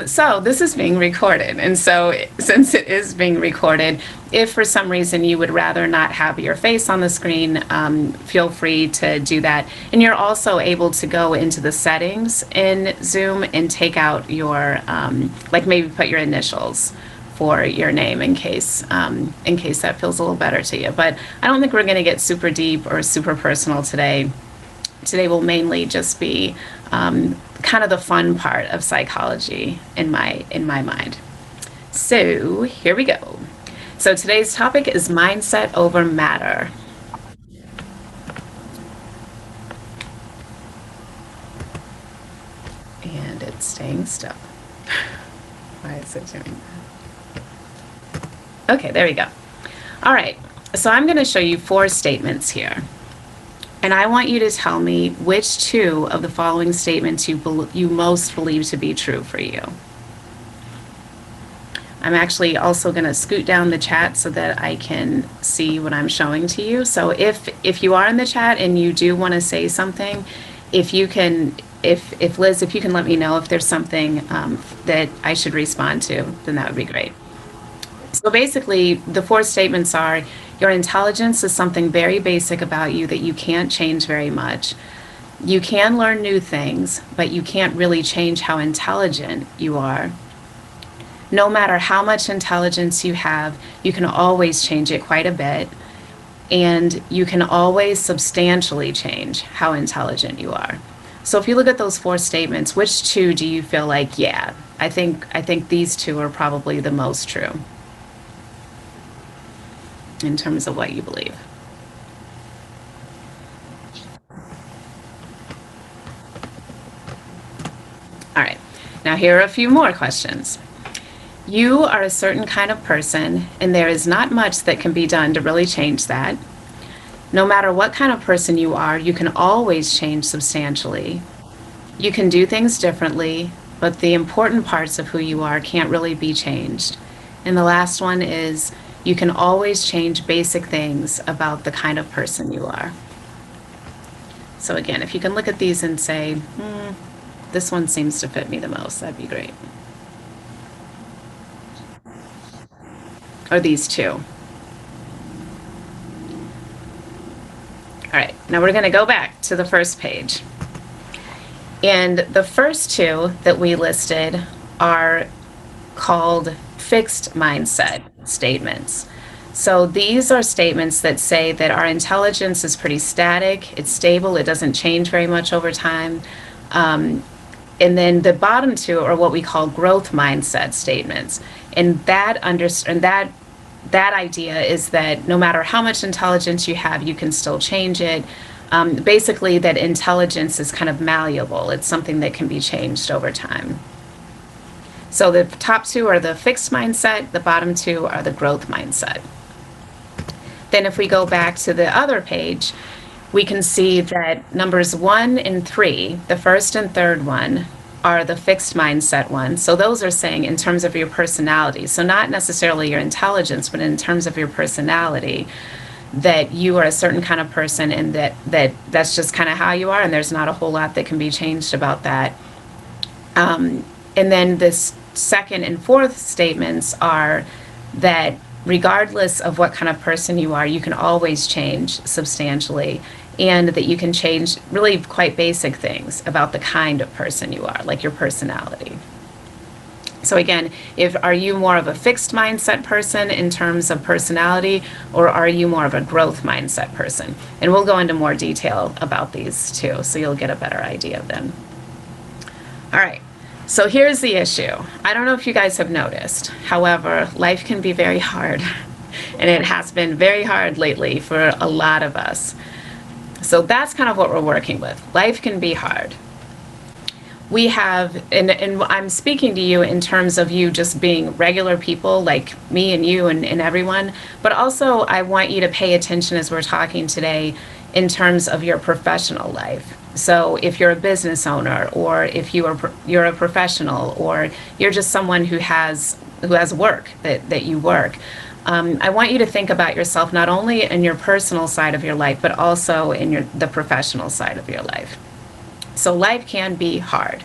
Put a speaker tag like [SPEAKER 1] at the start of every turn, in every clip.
[SPEAKER 1] So this is being recorded. And so since it is being recorded, if for some reason you would rather not have your face on the screen, feel free to do that. And you're also able to go into the settings in Zoom and take out your, like maybe put your initials for your name in case that feels a little better to you. But I don't think we're going to get super deep or super personal today. Today will mainly just be kind of the fun part of psychology in my mind. So here we go. So today's topic is mindset over matter. And it's staying still. Why is it doing that? Okay, there we go. All right, so I'm going to show you 4 statements here. And I want you to tell me which 2 of the following statements you most believe to be true for you. I'm actually also going to scoot down the chat so that I can see what I'm showing to you. So if you are in the chat and you do want to say something, if Liz, if you can let me know if there's something that I should respond to, then that would be great. So basically, the 4 statements are: your intelligence is something very basic about you that you can't change very much. You can learn new things, but you can't really change how intelligent you are. No matter how much intelligence you have, you can always change it quite a bit. And you can always substantially change how intelligent you are. So if you look at those 4 statements, which 2 do you feel like, yeah, I think these 2 are probably the most true in terms of what you believe? All right, now here are a few more questions. You are a certain kind of person, and there is not much that can be done to really change that. No matter what kind of person you are, you can always change substantially. You can do things differently, but the important parts of who you are can't really be changed. And the last one is, you can always change basic things about the kind of person you are. So again, if you can look at these and say, this one seems to fit me the most, that'd be great. Or these 2. All right, now we're going to go back to the first page. And the first 2 that we listed are called fixed mindset statements. So these are statements that say that our intelligence is pretty static, it's stable, it doesn't change very much over time. And then the bottom 2 are what we call growth mindset statements. And that idea is that no matter how much intelligence you have, you can still change it. Basically, that intelligence is kind of malleable. It's something that can be changed over time. So the top 2 are the fixed mindset, the bottom 2 are the growth mindset. Then if we go back to the other page, we can see that numbers 1 and 3, the first and third one, are the fixed mindset ones. So those are saying in terms of your personality. So not necessarily your intelligence, but in terms of your personality, that you are a certain kind of person, and that's just kind of how you are, and there's not a whole lot that can be changed about that. And then this second and fourth statements are that regardless of what kind of person you are, you can always change substantially, and that you can change really quite basic things about the kind of person you are, like your personality. So again, are you more of a fixed mindset person in terms of personality, or are you more of a growth mindset person? And we'll go into more detail about these 2, so you'll get a better idea of them. All right, so here's the issue. I don't know if you guys have noticed. However, life can be very hard, and it has been very hard lately for a lot of us. So that's kind of what we're working with. Life can be hard. We have, and I'm speaking to you in terms of you just being regular people like me and you and everyone, but also I want you to pay attention as we're talking today in terms of your professional life. So if you're a business owner, or if you're a professional, or you're just someone who has work that you work, I want you to think about yourself not only in your personal side of your life, but also in the professional side of your life. So life can be hard.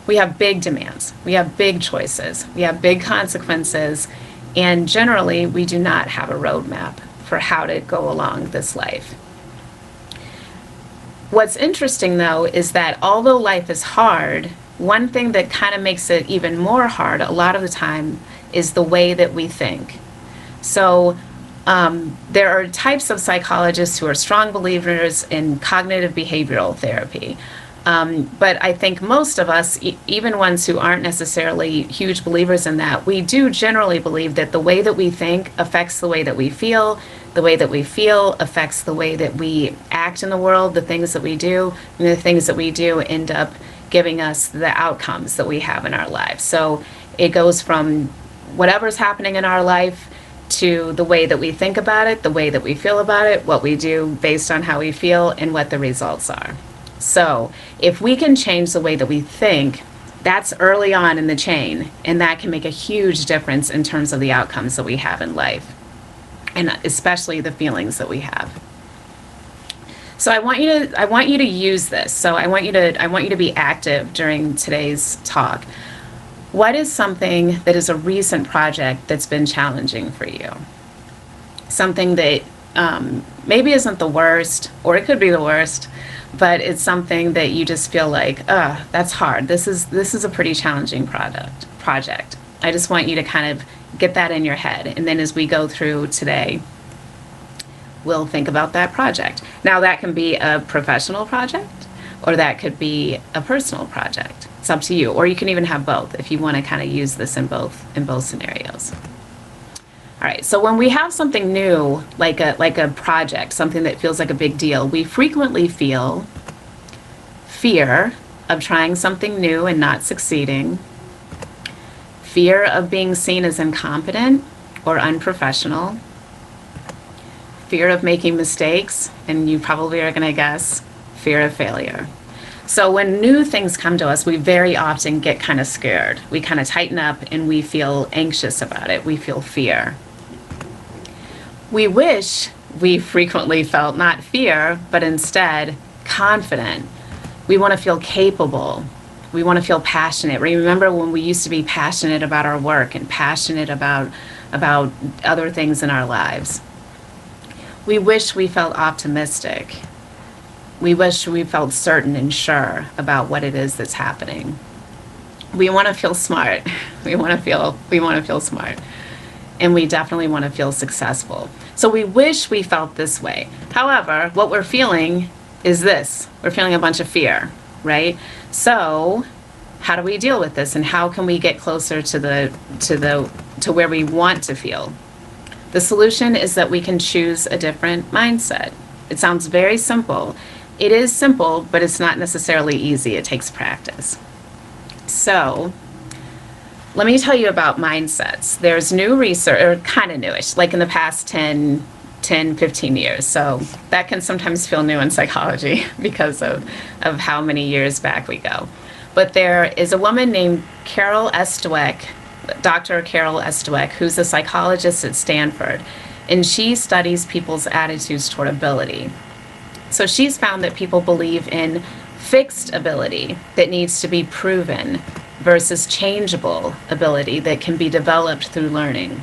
[SPEAKER 1] We have big demands, we have big choices, we have big consequences, and generally we do not have a roadmap for how to go along this life. What's interesting though is that although life is hard, one thing that kind of makes it even more hard a lot of the time is the way that we think. So there are types of psychologists who are strong believers in cognitive behavioral therapy. But I think most of us, even ones who aren't necessarily huge believers in that, we do generally believe that the way that we think affects the way that we feel. The way that we feel affects the way that we act in the world, the things that we do, and the things that we do end up giving us the outcomes that we have in our lives. So it goes from whatever's happening in our life to the way that we think about it, the way that we feel about it, what we do based on how we feel, and what the results are. So if we can change the way that we think, that's early on in the chain, and that can make a huge difference in terms of the outcomes that we have in life, and especially the feelings that we have. So I want you to use this. So I want you to be active during today's talk. What is something that is a recent project that's been challenging for you? Something that maybe isn't the worst, or it could be the worst, but it's something that you just feel like, that's hard. This is a pretty challenging project. I just want you to kind of get that in your head. And then as we go through today, we'll think about that project. Now that can be a professional project, or that could be a personal project. It's up to you. Or you can even have both if you want to kind of use this in both scenarios. All right, so when we have something new, like a project, something that feels like a big deal, we frequently feel fear of trying something new and not succeeding, fear of being seen as incompetent or unprofessional, fear of making mistakes, and you probably are going to guess, fear of failure. So when new things come to us, we very often get kind of scared. We kind of tighten up and we feel anxious about it. We feel fear. We wish we frequently felt not fear, but instead confident. We want to feel capable. We want to feel passionate. Remember when we used to be passionate about our work and passionate about other things in our lives? We wish we felt optimistic. We wish we felt certain and sure about what it is that's happening. We want to feel smart. We want to feel smart. And we definitely want to feel successful. So we wish we felt this way. However, what we're feeling is this. We're feeling a bunch of fear, right? So how do we deal with this, and how can we get closer to where we want to feel? The solution is that we can choose a different mindset. It sounds very simple. It is simple, but it's not necessarily easy. It takes practice. So let me tell you about mindsets. There's new research, or kind of newish, like in the past 10, 15 years. So that can sometimes feel new in psychology because of how many years back we go. But there is a woman named Carol S. Dweck, Dr. Carol S. Dweck, who's a psychologist at Stanford, and she studies people's attitudes toward ability. So she's found that people believe in fixed ability that needs to be proven versus changeable ability that can be developed through learning.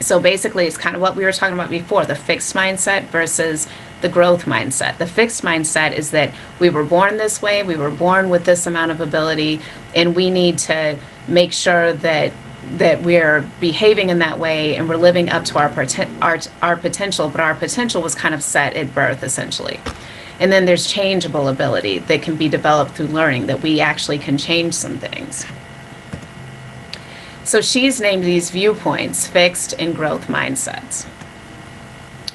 [SPEAKER 1] So basically, it's kind of what we were talking about before, the fixed mindset versus the growth mindset. The fixed mindset is that we were born this way, we were born with this amount of ability, and we need to make sure that we're behaving in that way and we're living up to our potential, but our potential was kind of set at birth, essentially. And then there's changeable ability that can be developed through learning, that we actually can change some things. So she's named these viewpoints fixed and growth mindsets.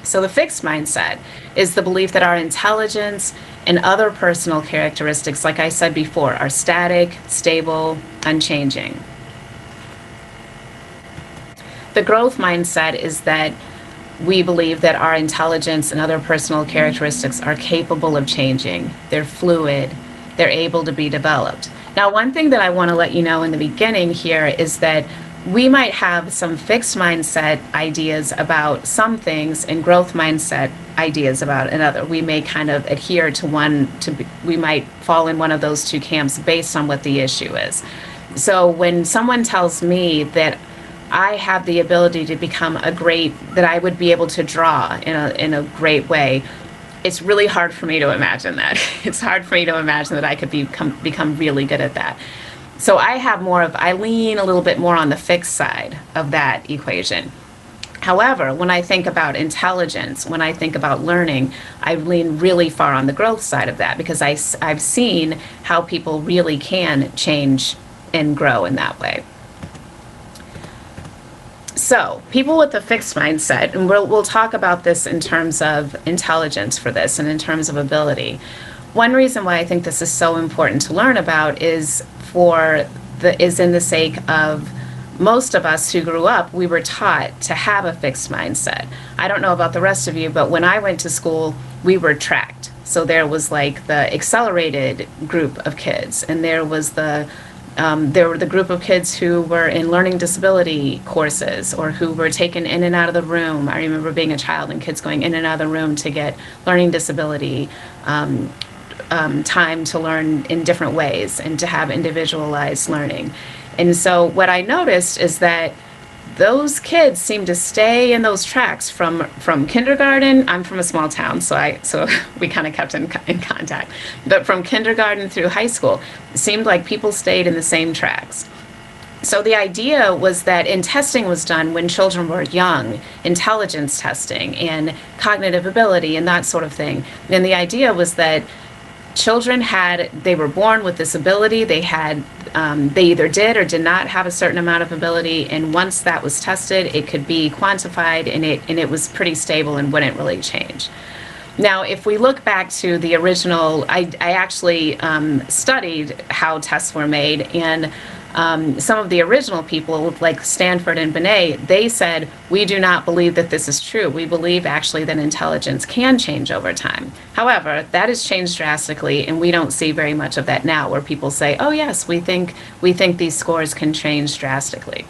[SPEAKER 1] So the fixed mindset is the belief that our intelligence and other personal characteristics, like I said before, are static, stable, unchanging. The growth mindset is that we believe that our intelligence and other personal characteristics are capable of changing. They're fluid. They're able to be developed. Now, one thing that I want to let you know in the beginning here is that we might have some fixed mindset ideas about some things and growth mindset ideas about another. We may kind of adhere to we might fall in one of those two camps based on what the issue is. So when someone tells me that I have the ability to that I would be able to draw in a great way, it's really hard for me to imagine that. It's hard for me to imagine that I could become really good at that. So I lean a little bit more on the fixed side of that equation. However, when I think about intelligence, when I think about learning, I lean really far on the growth side of that, because I've seen how people really can change and grow in that way. So, people with a fixed mindset, and we'll talk about this in terms of intelligence for this and in terms of ability. One reason why I think this is so important to learn about is in the sake of most of us who grew up, we were taught to have a fixed mindset. I don't know about the rest of you, but when I went to school, we were tracked. So there was like the accelerated group of kids, and there were the group of kids who were in learning disability courses or who were taken in and out of the room. I remember being a child and kids going in and out of the room to get learning disability time to learn in different ways and to have individualized learning. And so what I noticed is that those kids seem to stay in those tracks from kindergarten. I'm from a small town, so we kind of kept in contact. But from kindergarten through high school, it seemed like people stayed in the same tracks. So the idea was that testing was done when children were young, intelligence testing and cognitive ability and that sort of thing. And the idea was that they were born with this ability. They either did or did not have a certain amount of ability, and once that was tested, it could be quantified, and it was pretty stable and wouldn't really change. Now, if we look back to the original, I actually studied how tests were made, and some of the original people, like Stanford and Binet, they said, we do not believe that this is true. We believe actually that intelligence can change over time. However, that has changed drastically, and we don't see very much of that now, where people say, oh yes, we think these scores can change drastically.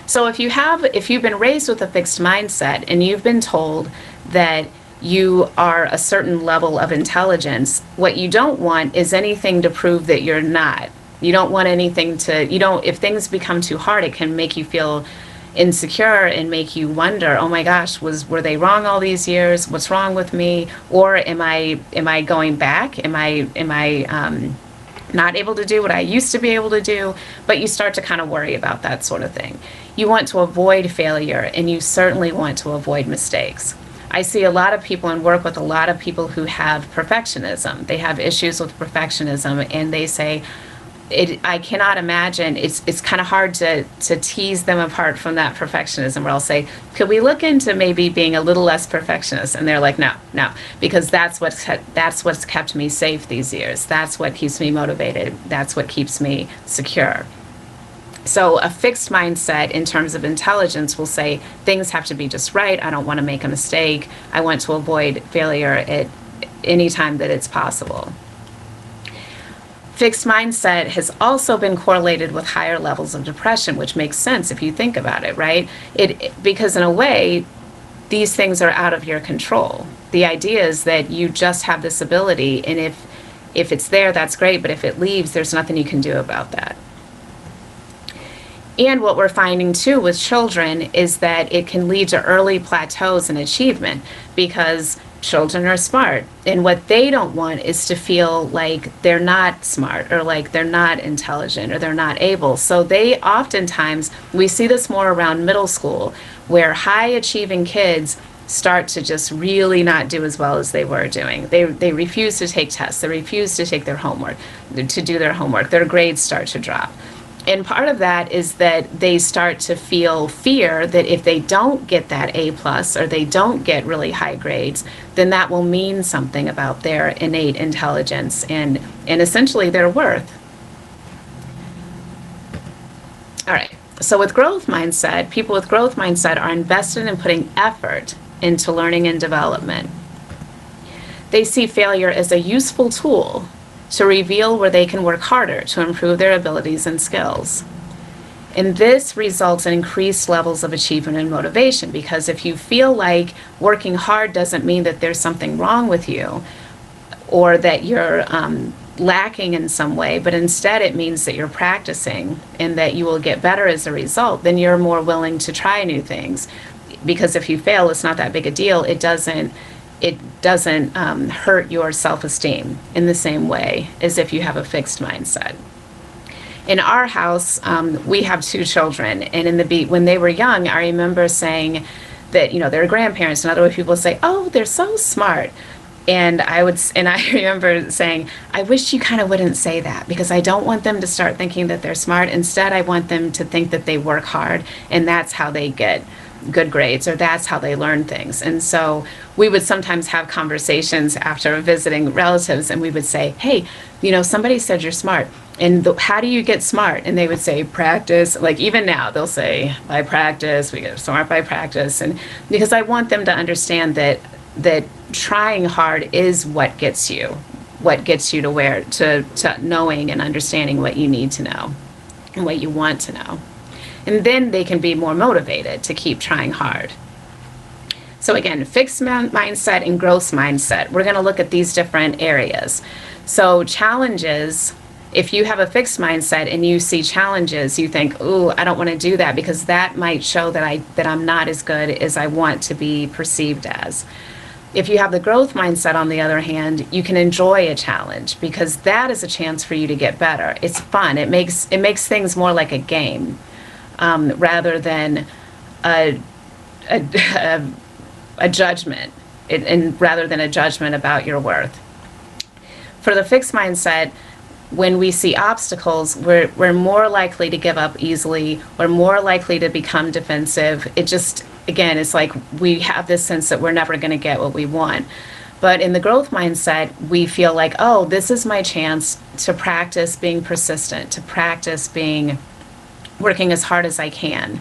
[SPEAKER 1] So if you've been raised with a fixed mindset and you've been told that you are a certain level of intelligence, what you don't want is anything to prove that you're not. You don't want anything if things become too hard, it can make you feel insecure and make you wonder, oh my gosh, were they wrong all these years? What's wrong with me? Or am I going back? Am I not able to do what I used to be able to do? But you start to kind of worry about that sort of thing. You want to avoid failure, and you certainly want to avoid mistakes. I see a lot of people and work with a lot of people who have perfectionism. They have issues with perfectionism, and they say, I cannot imagine, it's kind of hard to tease them apart from that perfectionism, where I'll say, could we look into maybe being a little less perfectionist? And they're like, no, because that's what's kept me safe these years. That's what keeps me motivated. That's what keeps me secure. So a fixed mindset in terms of intelligence will say, things have to be just right. I don't want to make a mistake. I want to avoid failure at any time that it's possible. Fixed mindset has also been correlated with higher levels of depression, which makes sense if you think about it, right? Because in a way, these things are out of your control. The idea is that you just have this ability, and if it's there, that's great, but if it leaves, there's nothing you can do about that. And what we're finding too with children is that it can lead to early plateaus in achievement, because children are smart, and what they don't want is to feel like they're not smart, or like they're not intelligent, or they're not able. So they oftentimes, we see this more around middle school, where high achieving kids start to just really not do as well as they were doing. They refuse to take tests, they refuse to take their homework, to do their homework. Their grades start to drop. And part of that is that they start to feel fear that if they don't get that A+, or they don't get really high grades, then that will mean something about their innate intelligence and essentially their worth. All right, so with growth mindset, people with growth mindset are invested in putting effort into learning and development. They see failure as a useful tool to reveal where they can work harder to improve their abilities and skills. And this results in increased levels of achievement and motivation, because if you feel like working hard doesn't mean that there's something wrong with you or that you're lacking in some way, but instead it means that you're practicing and that you will get better as a result, then you're more willing to try new things. Because if you fail, it's not that big a deal. It doesn't hurt your self-esteem in the same way as if you have a fixed mindset. In our house, we have 2 children, and when they were young, I remember saying that, they're grandparents, and other people say, "Oh, they're so smart." And I remember saying, "I wish you kind of wouldn't say that, because I don't want them to start thinking that they're smart. Instead, I want them to think that they work hard, and that's how they get good grades, or that's how they learn things." And so we would sometimes have conversations after visiting relatives, and we would say, "Hey, somebody said you're smart. And how do you get smart?" And they would say, "Practice." Like even now, they'll say, "By practice, we get smart by practice." And because I want them to understand that trying hard is what gets you to knowing and understanding what you need to know and what you want to know. And then they can be more motivated to keep trying hard. So again, fixed mindset and growth mindset. We're going to look at these different areas. So challenges. If you have a fixed mindset and you see challenges, you think, "Ooh, I don't want to do that, because that might show that I'm not as good as I want to be perceived as." If you have the growth mindset, on the other hand, you can enjoy a challenge, because that is a chance for you to get better. It's fun. It makes things more like a game, rather than a judgment, and rather than a judgment about your worth. For the fixed mindset, when we see obstacles, we're more likely to give up easily. We're more likely to become defensive. Again, it's like we have this sense that we're never going to get what we want. But in the growth mindset, we feel like, "Oh, this is my chance to practice being persistent, to practice working as hard as I can,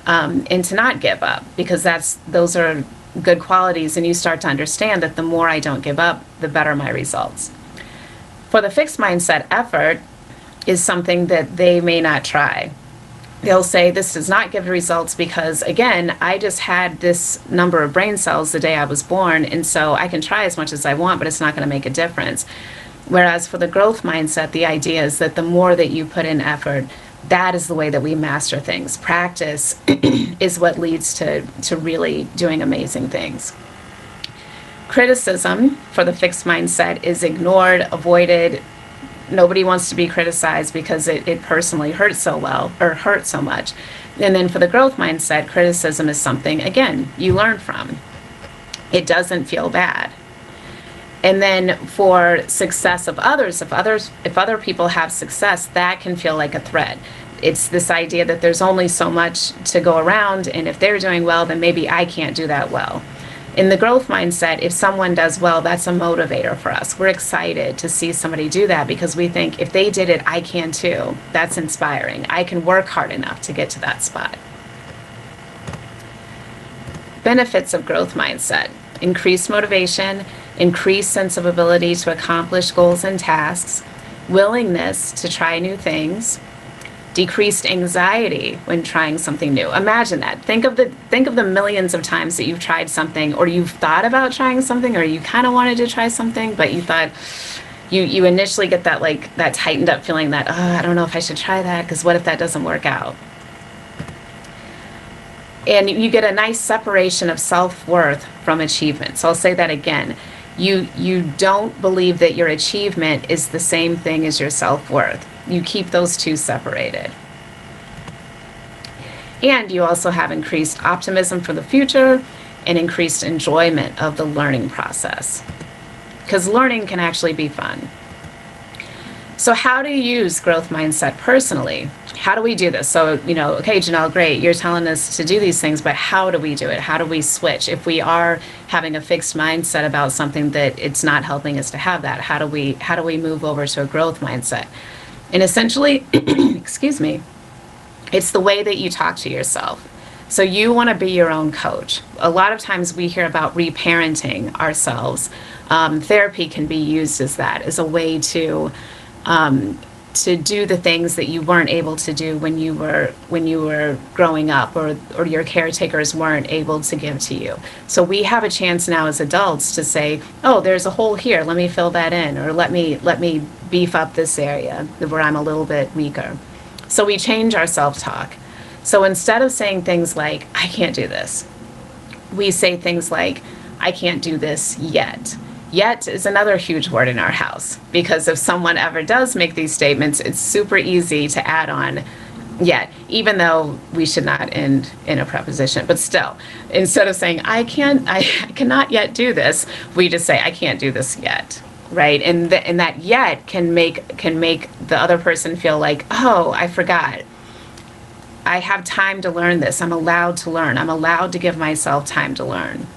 [SPEAKER 1] and to not give up," because those are good qualities, and you start to understand that the more I don't give up, the better my results. For the fixed mindset, effort is something that they may not try. They'll say, "This does not give results because, again, I just had this number of brain cells the day I was born, and so I can try as much as I want, but it's not going to make a difference." Whereas for the growth mindset, the idea is that the more that you put in effort, that is the way that we master things. Practice is what leads to really doing amazing things. Criticism for the fixed mindset is ignored, avoided. Nobody wants to be criticized because it personally hurts so much. And then for the growth mindset, criticism is something, again, you learn from. It doesn't feel bad. And then for success of others, if other people have success, that can feel like a threat. It's this idea that there's only so much to go around, and if they're doing well, then maybe I can't do that well. In the growth mindset, if someone does well, that's a motivator for us. We're excited to see somebody do that because we think, if they did it, I can too. That's inspiring. I can work hard enough to get to that spot. Benefits of growth mindset: increased motivation, increased sense of ability to accomplish goals and tasks, willingness to try new things, decreased anxiety when trying something new. Imagine that. Think of the millions of times that you've tried something, or you've thought about trying something, or you kind of wanted to try something, but you thought you initially get that tightened up feeling that, I don't know if I should try that, because what if that doesn't work out? And you get a nice separation of self-worth from achievement. So I'll say that again. You don't believe that your achievement is the same thing as your self-worth. You keep those two separated. And you also have increased optimism for the future and increased enjoyment of the learning process, because learning can actually be fun. So how do you use growth mindset personally? How do we do this? So, okay, Janelle, great, you're telling us to do these things, but how do we do it? How do we switch? If we are having a fixed mindset about something that it's not helping us to have that, how do we move over to a growth mindset? And essentially, excuse me, it's the way that you talk to yourself. So you want to be your own coach. A lot of times we hear about reparenting ourselves. Therapy can be used as that, as a way to to do the things that you weren't able to do when you were growing up, or your caretakers weren't able to give to you. So we have a chance now as adults to say, oh, there's a hole here, let me fill that in, or let me beef up this area where I'm a little bit weaker. So we change our self-talk. So instead of saying things like, I can't do this, we say things like, I can't do this yet. Yet is another huge word in our house, because if someone ever does make these statements, it's super easy to add on yet, even though we should not end in a preposition. But still, instead of saying, I cannot yet do this, we just say, I can't do this yet. Right? And that yet can make the other person feel like, oh, I forgot. I have time to learn this. I'm allowed to learn. I'm allowed to give myself time to learn.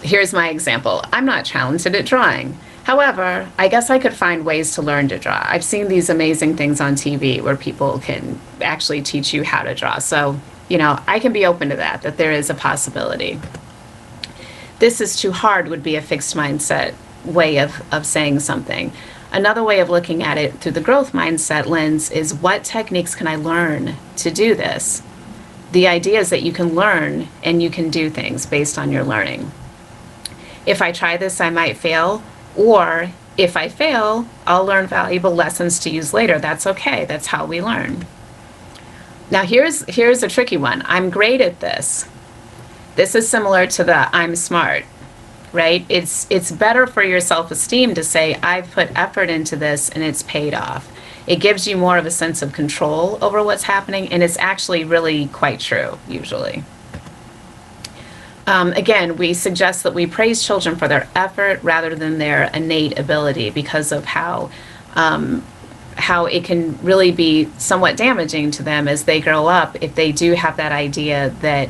[SPEAKER 1] Here's my example. I'm not talented at drawing. However, I guess I could find ways to learn to draw. I've seen these amazing things on TV where people can actually teach you how to draw. So, I can be open to that there is a possibility. This is too hard would be a fixed mindset way of saying something. Another way of looking at it through the growth mindset lens is, what techniques can I learn to do this? The idea is that you can learn and you can do things based on your learning. If I try this, I might fail, or if I fail, I'll learn valuable lessons to use later. That's okay. That's how we learn. Now here's a tricky one. I'm great at this. This is similar to the I'm smart, right? It's better for your self-esteem to say, I've put effort into this and it's paid off. It gives you more of a sense of control over what's happening, and it's actually really quite true, usually. Again, we suggest that we praise children for their effort rather than their innate ability, because of how it can really be somewhat damaging to them as they grow up if they do have that idea that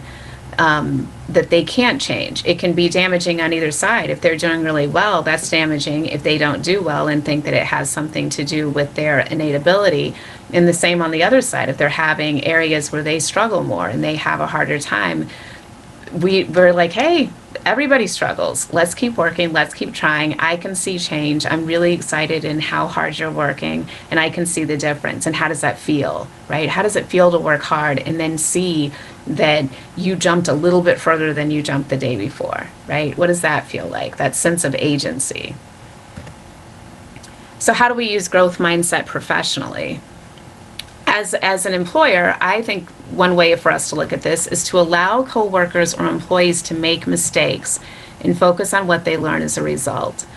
[SPEAKER 1] they can't change. It can be damaging on either side. If they're doing really well, that's damaging if they don't do well and think that it has something to do with their innate ability. And the same on the other side, if they're having areas where they struggle more and they have a harder time, we're like, hey, everybody struggles. Let's keep working. Let's keep trying. I can see change. I'm really excited in how hard you're working, and I can see the difference. And how does that feel, right? How does it feel to work hard and then see that you jumped a little bit further than you jumped the day before, right? What does that feel like? That sense of agency. So how do we use growth mindset professionally? As an employer, I think one way for us to look at this is to allow coworkers or employees to make mistakes and focus on what they learn as a result.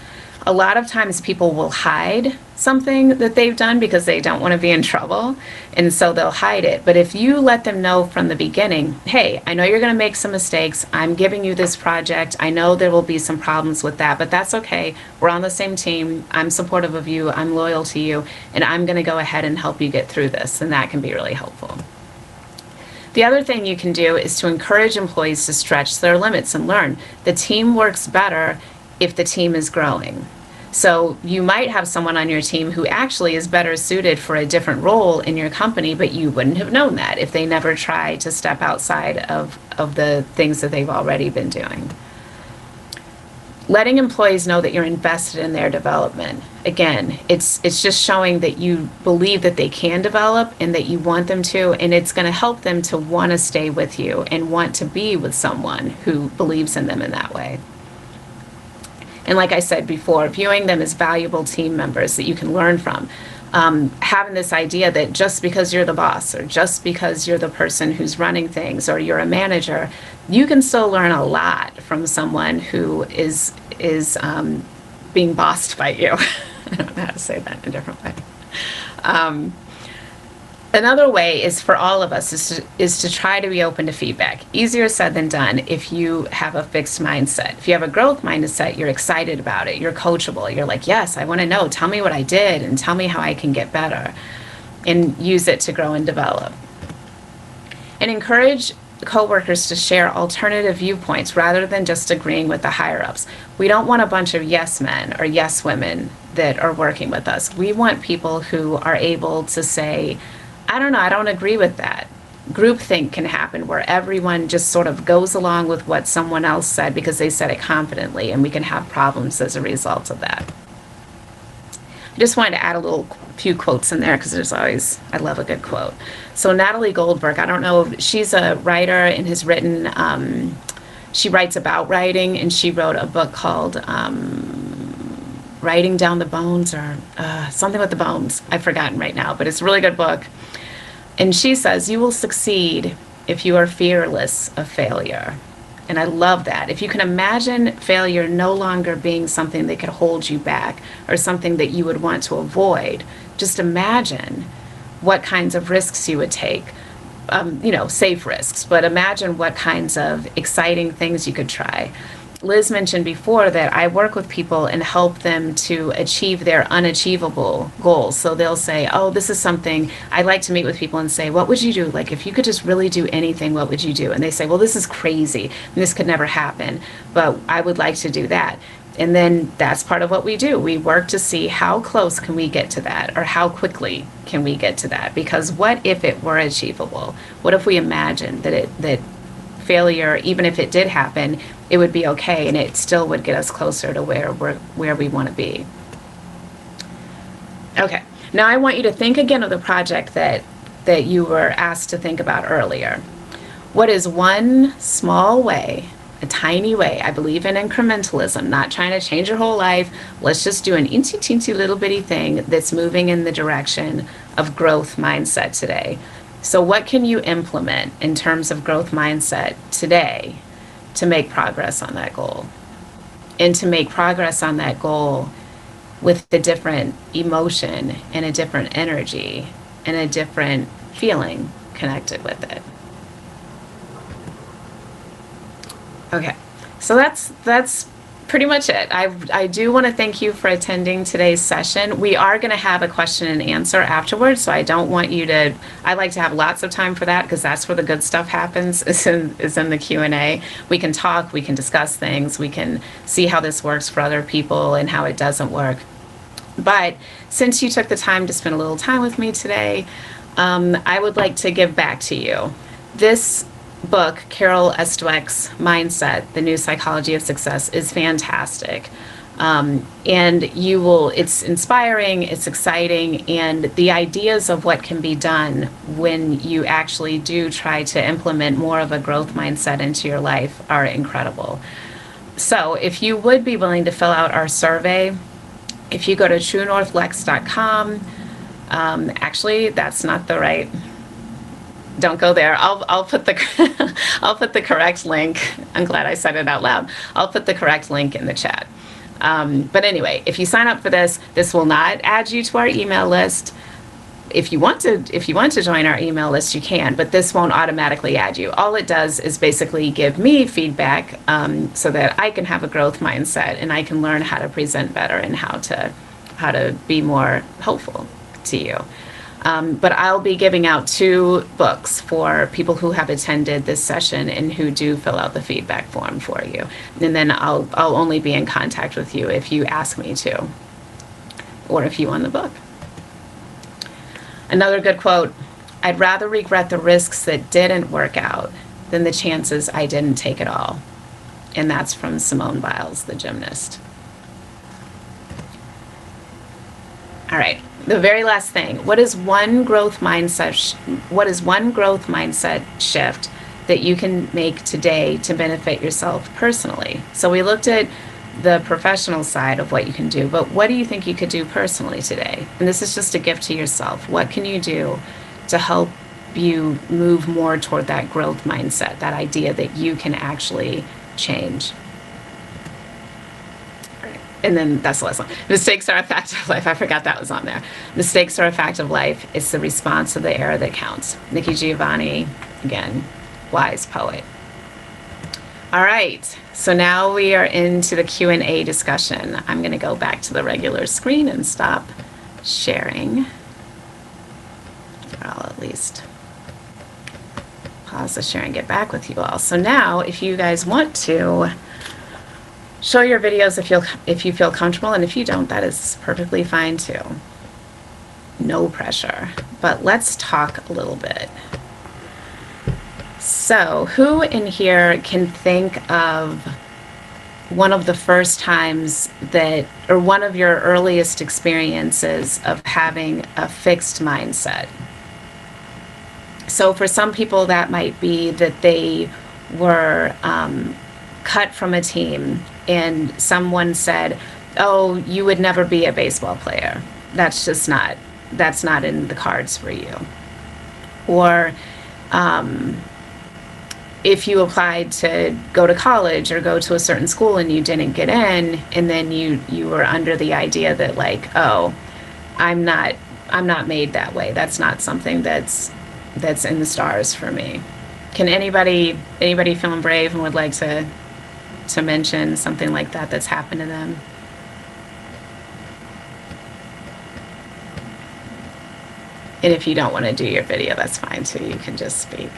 [SPEAKER 1] A lot of times people will hide something that they've done because they don't want to be in trouble, and so they'll hide it. But if you let them know from the beginning, hey, I know you're going to make some mistakes. I'm giving you this project. I know there will be some problems with that, but that's okay. We're on the same team. I'm supportive of you. I'm loyal to you, and I'm going to go ahead and help you get through this, and that can be really helpful. The other thing you can do is to encourage employees to stretch their limits and learn. The team works better if the team is growing. So you might have someone on your team who actually is better suited for a different role in your company, but you wouldn't have known that if they never tried to step outside of the things that they've already been doing. Letting employees know that you're invested in their development. Again, it's just showing that you believe that they can develop and that you want them to, and it's going to help them to want to stay with you and want to be with someone who believes in them in that way. And like I said before, viewing them as valuable team members that you can learn from. Having this idea that just because you're the boss, or just because you're the person who's running things, or you're a manager, you can still learn a lot from someone who is being bossed by you. I don't know how to say that in a different way. Another way is for all of us is to try to be open to feedback. Easier said than done if you have a fixed mindset. If you have a growth mindset, you're excited about it. You're coachable. You're like, yes, I want to know. Tell me what I did and tell me how I can get better, and use it to grow and develop. And encourage coworkers to share alternative viewpoints rather than just agreeing with the higher-ups. We don't want a bunch of yes men or yes women that are working with us. We want people who are able to say, I don't know, I don't agree with that. Groupthink can happen where everyone just sort of goes along with what someone else said because they said it confidently, and we can have problems as a result of that. Just wanted to add a few quotes in there because I love a good quote. So Natalie Goldberg, I don't know, she's a writer and has written, she writes about writing, and she wrote a book called Writing Down the Bones, or something with the bones. I've forgotten right now, but it's a really good book. And she says, "You will succeed if you are fearless of failure." And I love that. If you can imagine failure no longer being something that could hold you back or something that you would want to avoid, just imagine what kinds of risks you would take. Safe risks, but imagine what kinds of exciting things you could try. Liz mentioned before that I work with people and help them to achieve their unachievable goals. So they'll say, oh, this is something I'd like to meet with people and say, what would you do? Like, if you could just really do anything, what would you do? And they say, well, this is crazy and this could never happen, but I would like to do that. And then that's part of what we do. We work to see how close can we get to that, or how quickly can we get to that? Because what if it were achievable? What if we imagined that failure, even if it did happen, it would be okay, and it still would get us closer to where we want to be. Okay, now I want you to think again of the project that you were asked to think about earlier. What is one small way, a tiny way? I believe in incrementalism, not trying to change your whole life. Let's just do an teensy teensy little bitty thing that's moving in the direction of growth mindset today. So what can you implement in terms of growth mindset today to make progress on that goal? And to make progress on that goal with a different emotion and a different energy and a different feeling connected with it. Okay, so that's pretty much it. I do want to thank you for attending today's session. We are going to have a question and answer afterwards, so I don't want you to, I like to have lots of time for that because that's where the good stuff happens, is in the Q&A. We can talk, we can discuss things, we can see how this works for other people and how it doesn't work. But since you took the time to spend a little time with me today, I would like to give back to you. This book, Carol S. Dweck's Mindset, The New Psychology of Success, is fantastic. And it's inspiring, it's exciting, and the ideas of what can be done when you actually do try to implement more of a growth mindset into your life are incredible. So if you would be willing to fill out our survey, if you go to truenorthlex.com, actually, that's not the right, don't go there. I'll put the I'll put the correct link. I'm glad I said it out loud. I'll put the correct link in the chat. But anyway, if you sign up for this will not add you to our email list. If you want to join our email list, you can, but this won't automatically add you. All it does is basically give me feedback so that I can have a growth mindset and I can learn how to present better and how to be more helpful to you. But I'll be giving out 2 books for people who have attended this session and who do fill out the feedback form for you. And then I'll only be in contact with you if you ask me to, or if you want the book. Another good quote, I'd rather regret the risks that didn't work out than the chances I didn't take at all. And that's from Simone Biles, the gymnast. All right. The very last thing, what is one growth mindset shift that you can make today to benefit yourself personally? So we looked at the professional side of what you can do, but what do you think you could do personally today? And this is just a gift to yourself. What can you do to help you move more toward that growth mindset, that idea that you can actually change? And then that's the last one. Mistakes are a fact of life. I forgot that was on there. Mistakes are a fact of life. It's the response to the error that counts. Nikki Giovanni, again, wise poet. All right, so now we are into the Q&A discussion. I'm going to go back to the regular screen and stop sharing. I'll at least pause the share and get back with you all. So now, if you guys want to show your videos if you feel comfortable, and if you don't, that is perfectly fine too. No pressure. But let's talk a little bit. So who in here can think of one of the first times that, or one of your earliest experiences of having a fixed mindset. So for some people, that might be that they were cut from a team and someone said, "Oh, you would never be a baseball player. That's just not, that's not in the cards for you." Or if you applied to go to college or go to a certain school and you didn't get in, and then you were under the idea that, like, oh, I'm not I'm not made that way. That's not something that's in the stars for me. Can anybody feeling brave and would like to mention something like that that's happened to them? And if you don't want to do your video, that's fine too. You can just speak.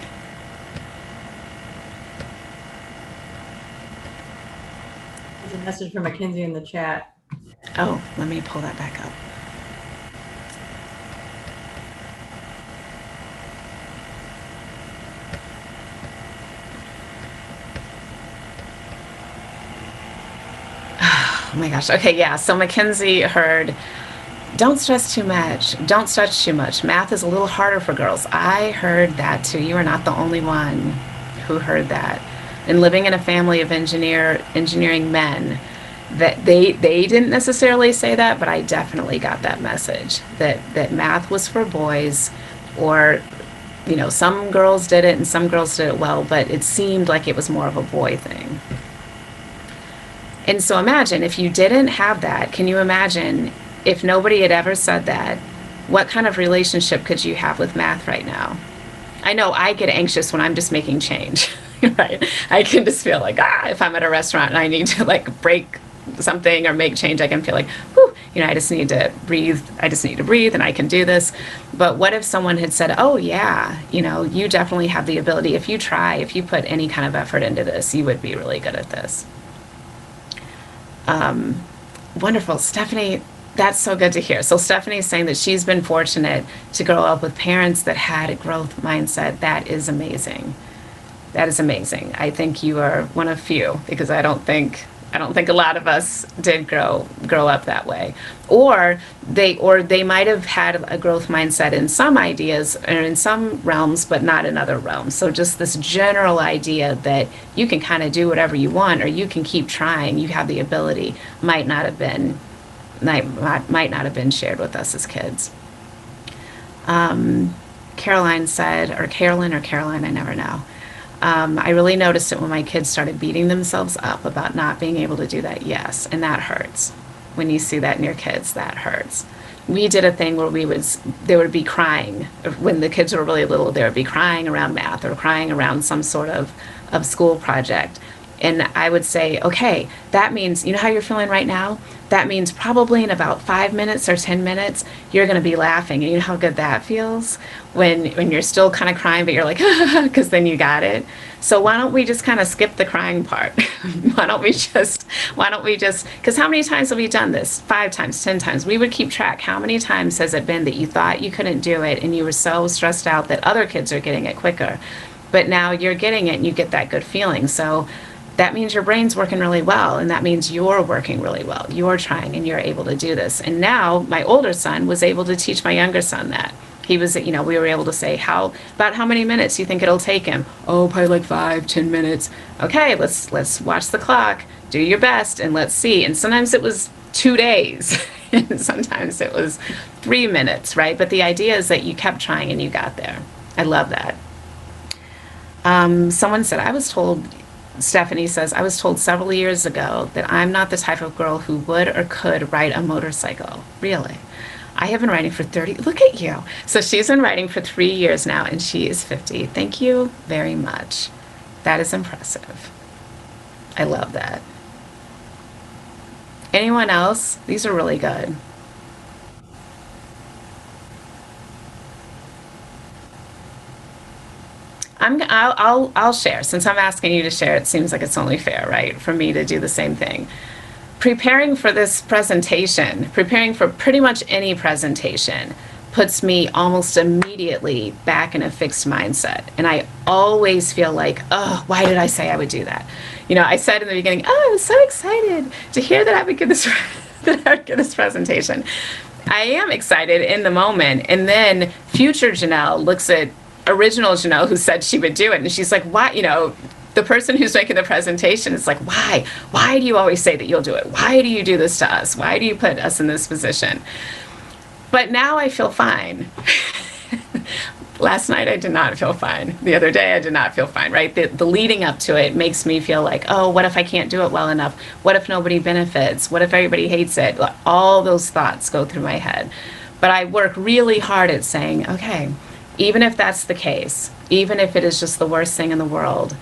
[SPEAKER 2] There's a message from Mackenzie in the chat.
[SPEAKER 1] Oh, let me pull that back up. Oh my gosh. Okay, yeah. So Mackenzie heard, don't stress too much. Don't stress too much. Math is a little harder for girls. I heard that too. You are not the only one who heard that. And living in a family of engineering men, that they didn't necessarily say that, but I definitely got that message that math was for boys, or some girls did it and some girls did it well, but it seemed like it was more of a boy thing. And so imagine if you didn't have that, can you imagine if nobody had ever said that, what kind of relationship could you have with math right now? I know I get anxious when I'm just making change, right? I can just feel like, if I'm at a restaurant and I need to like break something or make change, I can feel like, whew, I just need to breathe. I just need to breathe and I can do this. But what if someone had said, oh yeah, you definitely have the ability. If you try, if you put any kind of effort into this, you would be really good at this. Wonderful. Stephanie, that's so good to hear. So Stephanie's saying that she's been fortunate to grow up with parents that had a growth mindset. That is amazing. That is amazing. I think you are one of few, because I don't think a lot of us did grow up that way. Or they might have had a growth mindset in some ideas or in some realms, but not in other realms. So just this general idea that you can kind of do whatever you want, or you can keep trying, you have the ability, might not have been shared with us as kids. Caroline said, or Carolyn or Caroline, I never know. I really noticed it when my kids started beating themselves up about not being able to do that. Yes, and that hurts. When you see that in your kids, that hurts. We did a thing where they would be crying. When the kids were really little, they would be crying around math or crying around some sort of school project. And I would say, okay, that means, how you're feeling right now? That means probably in about 5 minutes or 10 minutes, you're going to be laughing. And you know how good that feels when you're still kind of crying, but you're like, because then you got it. So why don't we just kind of skip the crying part? why don't we just, because how many times have we done this? 5 times, 10 times. We would keep track. How many times has it been that you thought you couldn't do it and you were so stressed out that other kids are getting it quicker? But now you're getting it and you get that good feeling. So that means your brain's working really well, and that means you're working really well. You're trying and you're able to do this. And now my older son was able to teach my younger son that. He was, we were able to say, about how many minutes do you think it'll take him? Oh, probably like 5-10 minutes. Okay, let's watch the clock, do your best, and let's see. And sometimes it was 2 days, and sometimes it was 3 minutes, right? But the idea is that you kept trying and you got there. I love that. Someone said, Stephanie says, I was told several years ago that I'm not the type of girl who would or could ride a motorcycle. Really? I have been riding for 30, look at you. So she's been riding for 3 years now, and she is 50. Thank you very much. That is impressive. I love that. Anyone else? These are really good. I'll share. Since I'm asking you to share, it seems like it's only fair, right, for me to do the same thing. Preparing for this presentation, preparing for pretty much any presentation, puts me almost immediately immediately back in a fixed mindset. And I always feel like, oh, why did I say I would do that? I said in the beginning, oh, I was so excited to hear that I would give this that I would give this presentation. I am excited in the moment, and then future Janelle looks at original Janelle who said she would do it, and she's like, why? The person who's making the presentation is like, why? Why do you always say that you'll do it? Why do you do this to us? Why do you put us in this position? But now I feel fine. Last night I did not feel fine. The other day I did not feel fine, right? The leading up to it makes me feel like, oh, what if I can't do it well enough? What if nobody benefits? What if everybody hates it? All those thoughts go through my head. But I work really hard at saying, okay, even if that's the case, even if it is just the worst thing in the world,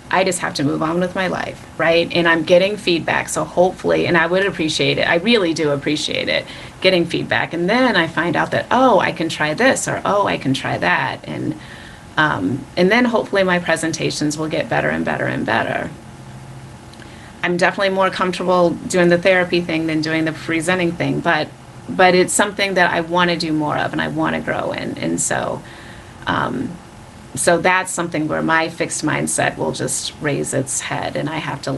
[SPEAKER 1] I just have to move on with my life, right? And I'm getting feedback, so hopefully, and I would appreciate it, I really do appreciate it, getting feedback. And then I find out that, oh, I can try this, or oh, I can try that. And then hopefully my presentations will get better and better and better. I'm definitely more comfortable doing the therapy thing than doing the presenting thing, but it's something that I want to do more of and I want to grow in. And so that's something where my fixed mindset will just raise its head, and I have to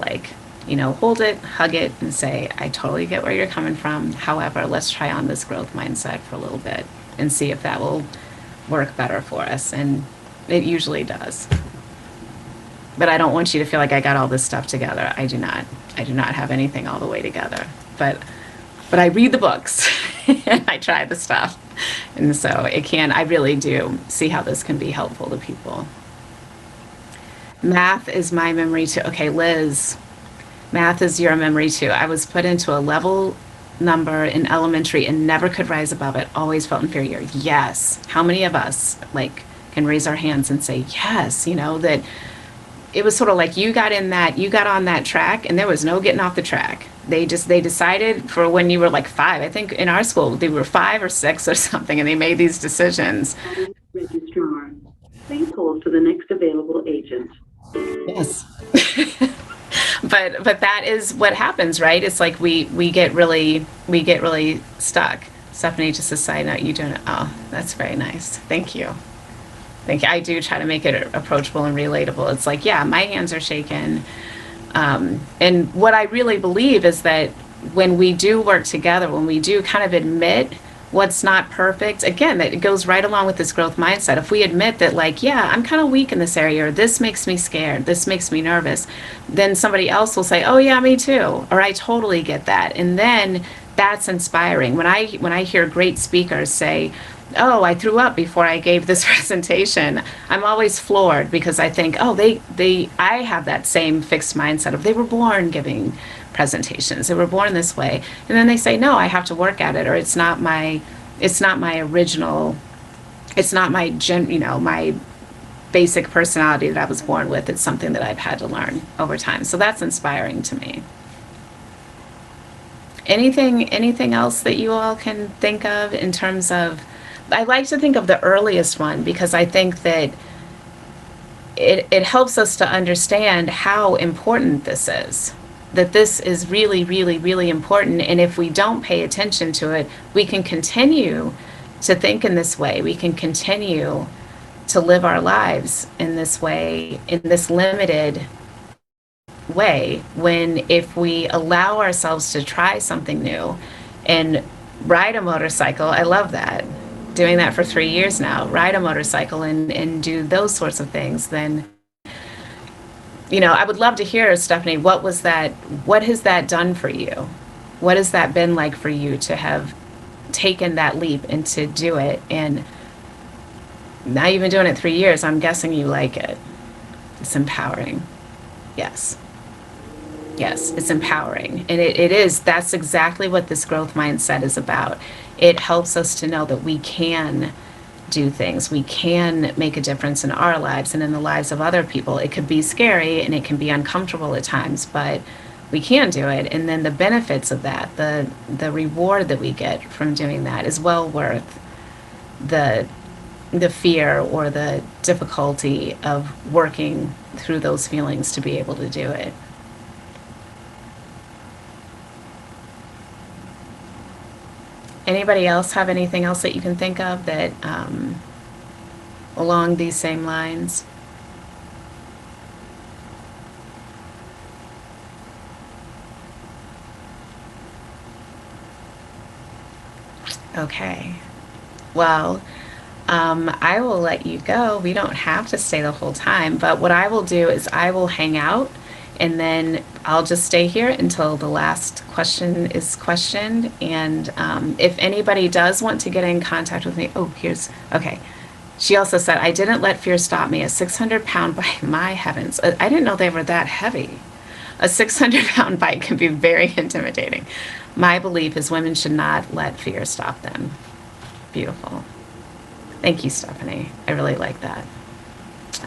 [SPEAKER 1] hold it, hug it, and say, I totally get where you're coming from. However, let's try on this growth mindset for a little bit and see if that will work better for us. And it usually does. But I don't want you to feel like I got all this stuff together. I do not. I do not have anything all the way together. But I read the books and I try the stuff. And so I really do see how this can be helpful to people. Math is my memory too. Okay, Liz, math is your memory too. I was put into a level number in elementary and never could rise above it. Always felt inferior. Yes. How many of us can raise our hands and say, yes, that it was sort of like you got on that track and there was no getting off the track. They decided for when you were like 5, I think in our school, they were 5 or 6 or something, and they made these decisions.
[SPEAKER 3] Registrar, please hold for the next available agent.
[SPEAKER 1] Yes. But that is what happens, right? It's like we get really stuck. Stephanie just decided, no, you doing it. Oh, that's very nice. Thank you. I do try to make it approachable and relatable. It's like, yeah, my hands are shaking. And what I really believe is that when we do work together, when we do kind of admit what's not perfect, again, that it goes right along with this growth mindset. If we admit that, yeah, I'm kind of weak in this area, or this makes me scared, this makes me nervous, then somebody else will say, oh yeah, me too, or I totally get that. And then that's inspiring. When I hear great speakers say, oh, I threw up before I gave this presentation, I'm always floored, because I think, oh, I have that same fixed mindset of they were born giving presentations. They were born this way. And then they say, no, I have to work at it, or it's not my original, it's not my basic personality that I was born with. It's something that I've had to learn over time. So that's inspiring to me. Anything else that you all can think of in terms of, I like to think of the earliest one, because I think that it helps us to understand how important this is, that this is really, really, really important. And if we don't pay attention to it, we can continue to think in this way. We can continue to live our lives in this way, in this limited way, when if we allow ourselves to try something new and ride a motorcycle, I love that. Doing that for 3 years now, ride a motorcycle and do those sorts of things, then, I would love to hear, Stephanie, what has that done for you? What has that been like for you to have taken that leap and to do it? And now you've been doing it 3 years, I'm guessing you like it. It's empowering. Yes, it's empowering. And it is, that's exactly what this growth mindset is about. It helps us to know that we can do things. We can make a difference in our lives and in the lives of other people. It could be scary and it can be uncomfortable at times, but we can do it. And then the benefits of that, the reward that we get from doing that is well worth the fear or the difficulty of working through those feelings to be able to do it. Anybody else have anything else that you can think of that along these same lines? Okay. Well, I will let you go. We don't have to stay the whole time, but what I will do is I will hang out and then I'll just stay here until the last question is questioned. And if anybody does want to get in contact with me, okay. She also said, I didn't let fear stop me. A 600-pound bike, my heavens. I didn't know they were that heavy. A 600-pound bike can be very intimidating. My belief is women should not let fear stop them. Beautiful. Thank you, Stephanie. I really like that.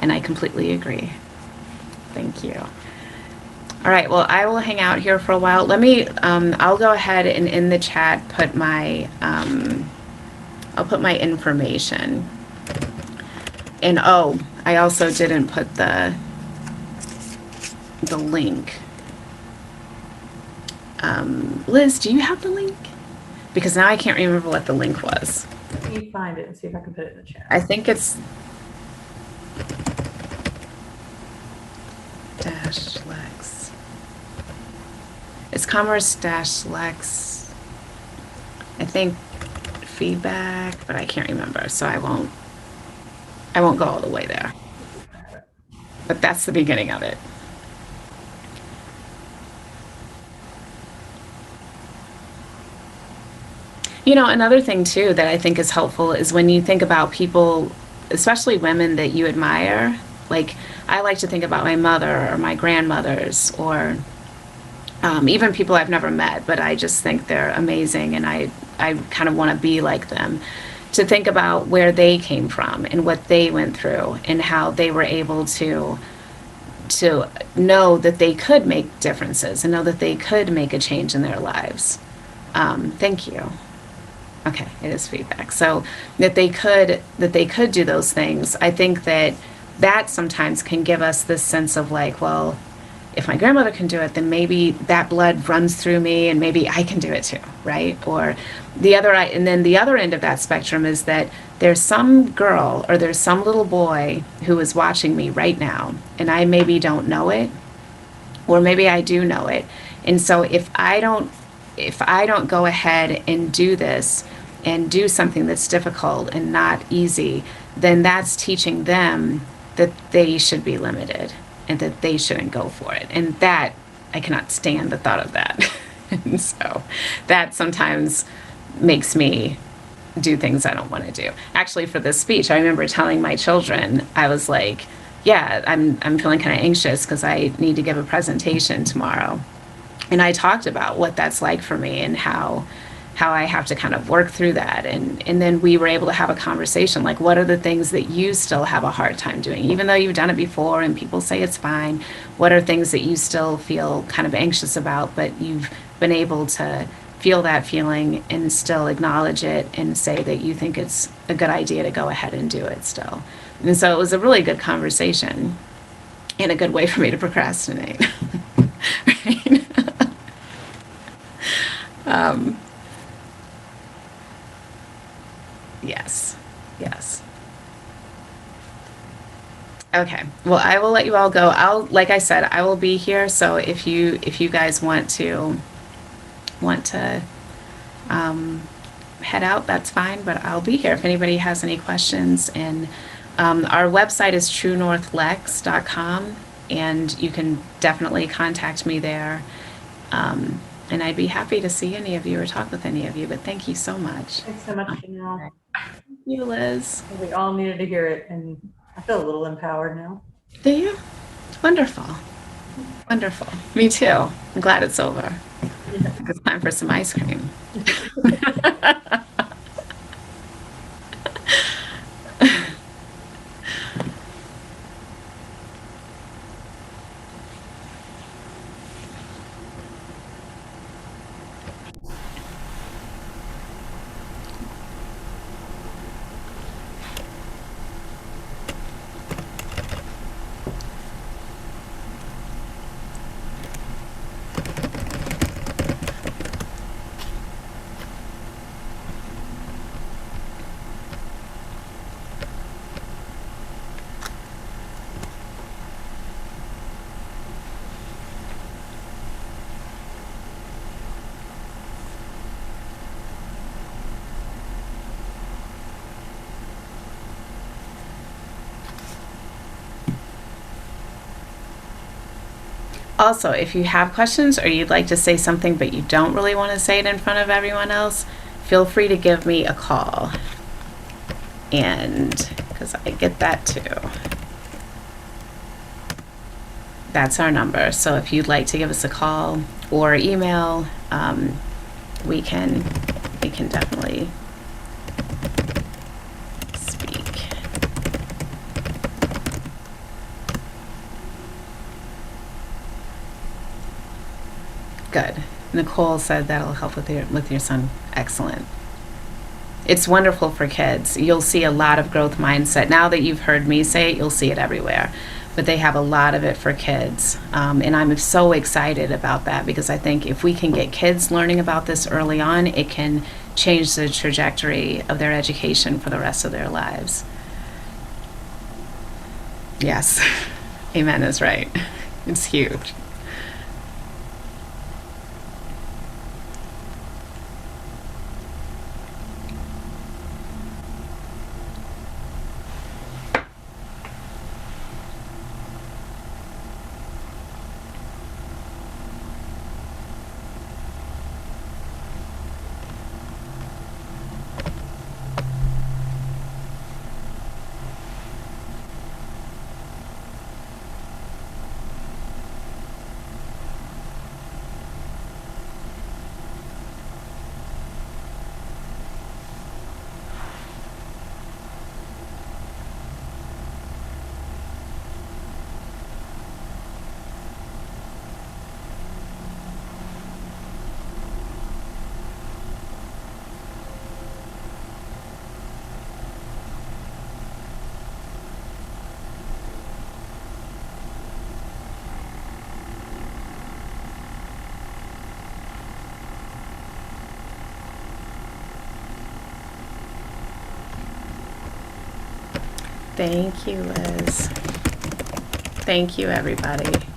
[SPEAKER 1] And I completely agree. Thank you. All right, well, I will hang out here for a while. Let me, I'll go ahead and in the chat put my, I'll put my information. And oh, I also didn't put the link. Liz, do you have the link? Because now I can't remember what the link was.
[SPEAKER 2] Let me find it and see if I can put it in the chat.
[SPEAKER 1] I think it's -Lex. It's commerce-Lex. I think feedback, but I can't remember, so I won't go all the way there. But that's the beginning of it. You know, another thing too that I think is helpful is when you think about people, especially women that you admire. Like, I like to think about my mother or my grandmothers or even people I've never met, but I just think they're amazing and I kind of want to be like them. To think about where they came from and what they went through and how they were able to know that they could make differences and know that they could make a change in their lives. Thank you. Okay, it is feedback. So that they could do those things. I think that sometimes can give us this sense of like, well, if my grandmother can do it, then maybe that blood runs through me and maybe I can do it too, right? Or and then the other end of that spectrum is that there's some girl or there's some little boy who is watching me right now and I maybe don't know it, or maybe I do know it. And so if I don't go ahead and do this and do something that's difficult and not easy, then that's teaching them that they should be limited and that they shouldn't go for it. And that, I cannot stand the thought of that. And so that sometimes makes me do things I don't want to do. Actually, for this speech, I remember telling my children, I was like, yeah, I'm feeling kind of anxious because I need to give a presentation tomorrow. And I talked about what that's like for me and how I have to kind of work through that. And then we were able to have a conversation, like, what are the things that you still have a hard time doing? Even though you've done it before and people say it's fine, what are things that you still feel kind of anxious about, but you've been able to feel that feeling and still acknowledge it and say that you think it's a good idea to go ahead and do it still. And so it was a really good conversation and a good way for me to procrastinate. Right? Yes. Okay. Well, I will let you all go. Like I said, I will be here. So if you guys want to head out, that's fine. But I'll be here if anybody has any questions. And our website is truenorthlex.com, and you can definitely contact me there. And I'd be happy to see any of you or talk with any of you. But thank you so much.
[SPEAKER 2] Thanks so much, Janelle.
[SPEAKER 1] Thank you, Liz.
[SPEAKER 2] We all needed to hear it, and I feel a little empowered now.
[SPEAKER 1] Do you? Wonderful. Wonderful. Me too. I'm glad it's over.
[SPEAKER 2] Yeah.
[SPEAKER 1] It's time for some ice cream. Also, if you have questions or you'd like to say something but you don't really want to say it in front of everyone else, feel free to give me a call. And because I get that too. That's our number. So if you'd like to give us a call or email, we can definitely speak. Good. Nicole said that'll help with your son. Excellent. It's wonderful for kids. You'll see a lot of growth mindset. Now that you've heard me say it, you'll see it everywhere. But they have a lot of it for kids. And I'm so excited about that because I think if we can get kids learning about this early on, it can change the trajectory of their education for the rest of their lives. Yes, amen is right. It's huge. Thank you, Liz. Thank you, everybody.